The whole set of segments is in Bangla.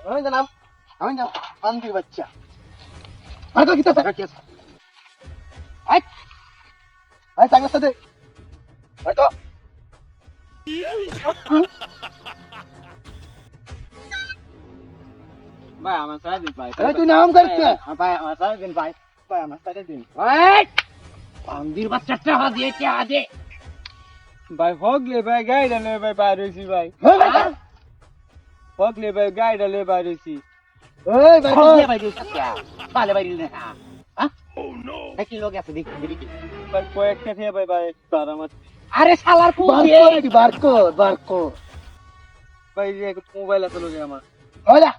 আমি জানাম বান্দির বাচ্চা হয়তো কি টাকা কি আছে আই আই টাকা সাথে হয়তো ভাই আমার সাইড দিন ভাই এই তুই নাম করছিস ভাই আমার সাইড দিন ভাই ভাই আমার সাইড দিন এই বান্দির বাচ্চা টাকা দিয়ে কে আদে ভাই হগলে ভাই গাইডা লে ভাই বাইরেছি ভাই হগলে ভাই গাইডা লে বাইরেছি এই ভাই Kau dia baju sakya. Bale baju ni ha. Ha? Oh no. Lagi lo gaya sedikit sedikit. ভাই কয়েকটা থেকে ভাই ভাই তার আমার Are salar ku dia. বারকো ভাই যে মোবাইল আছে লোকে আমার ওলা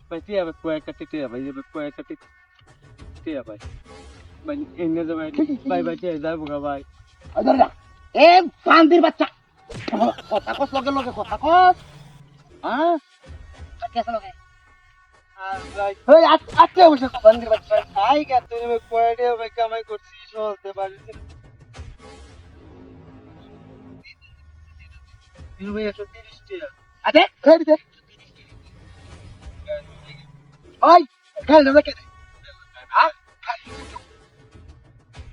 ভাই টিয়া ভাই কয়েকটা টিয়া ভাই যে কয়েকটা টিয়া ভাই ভাই এনে যাবে ভাই ভাই টিয়া যাবো গা ভাই আদর না Eh, bandir baca. Kota kos loge kota kos. Ah. Sakya loge. আর ভাই এই আজকে বসে বান্দির বাচ্চা আই কে তুই ভাই কয়টা ভাই কামাই করছিস চলতে পারিস তিন ভাই 130 টাকা Ade? এই দিতে ওই খেল না কে Ah.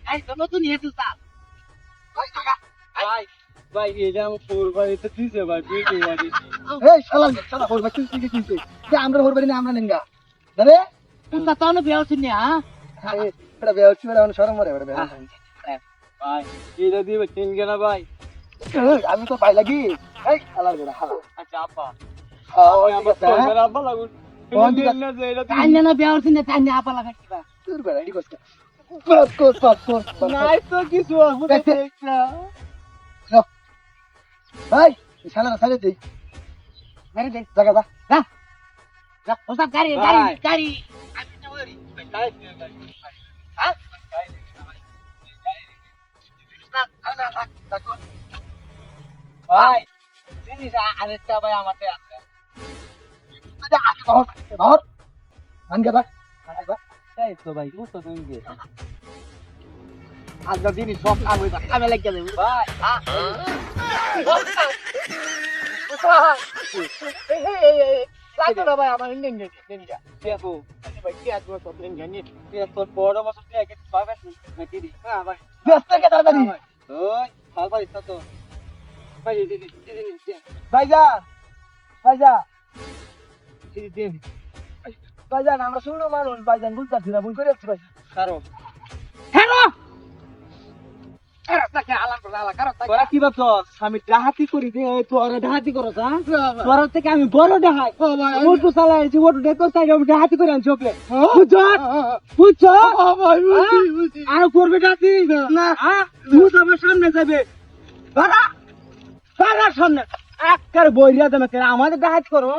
Ay, no tu ni itu sah. ওই টাকা ভাই ভাই এটা আমার ফোর ভাই তো দিছে ভাই বিয়ে বাড়ি এই শালা হল বাচ্চা থেকে কিনছে যে আমরা হল বাড়ি না আমরা নেঙ্গা দাদা Tu tak tahu ni biar sini ah. এটা বেউছি মানে অন শরম মরে এটা বেউছি ভাই এটা দিবে তিন কেনা ভাই আমি তো পাই লাগি এই হালার বেড়া হালা আচ্ছা আপা ওই আমার কথা তোর আব্বা লাগুন কোন দিকে? না যে এটা Tanya na biar sini tanya apa lagi kita. তোর বেড়া এডি কষ্ট পাস নাই তো কিছু আমি তো দেখতে। দেখ না ভাই শালারা সাইডে দেই Mari deh. জায়গা যা Dah. Dah, usah cari. Aku tahu ni. তাই দিয়ে ভাই Ah. তাই দিয়ে ভাই ভাই জিনিস আরেকটা ভাই আমাতে আছে ধর আনগে ভাই তাই তো ভাই বুঝছো তুমি কি আজ দিন সব কাম হইবা কামে লাগিয়ে দেব ভাই লাগতো না ভাই আমার ইন্ডিয়ান নেনিটা দেখো ভাই কি আজ সব ইন্ডিয়ান নি তোর বড় মাছ থেকে পাবে নাকি দি হ্যাঁ ভাই ব্যস্ত কে তাড়াতাড়ি ওই ভাল পারিস তো ভাই দিদি ভাইজান ভাইজান দিদি ভাইজান আমরা শুনো মানুষ ভাইজান বুঝতাছি না ভুল করে যাচ্ছি ভাই কারো হ্যালো রাস্তা কে আলাম করে আলা কারো তোরা কি ভাবছস আমি ডাহাতি করি দে তোরা ডাহাতি করছ হ্যাঁ তোরা থেকে আমি বড় ডাহাই ওটু চালাইছি ওটু দেখো তাই আমি ডাহাতি করে আনছি ওপরে বুঝছো আর করবে ডাহাতি না তুই আমার সামনে যাবে বাড়া বাড়া সামনে একবার বইরিয়া দেবে আমাদের ডাহাতি করো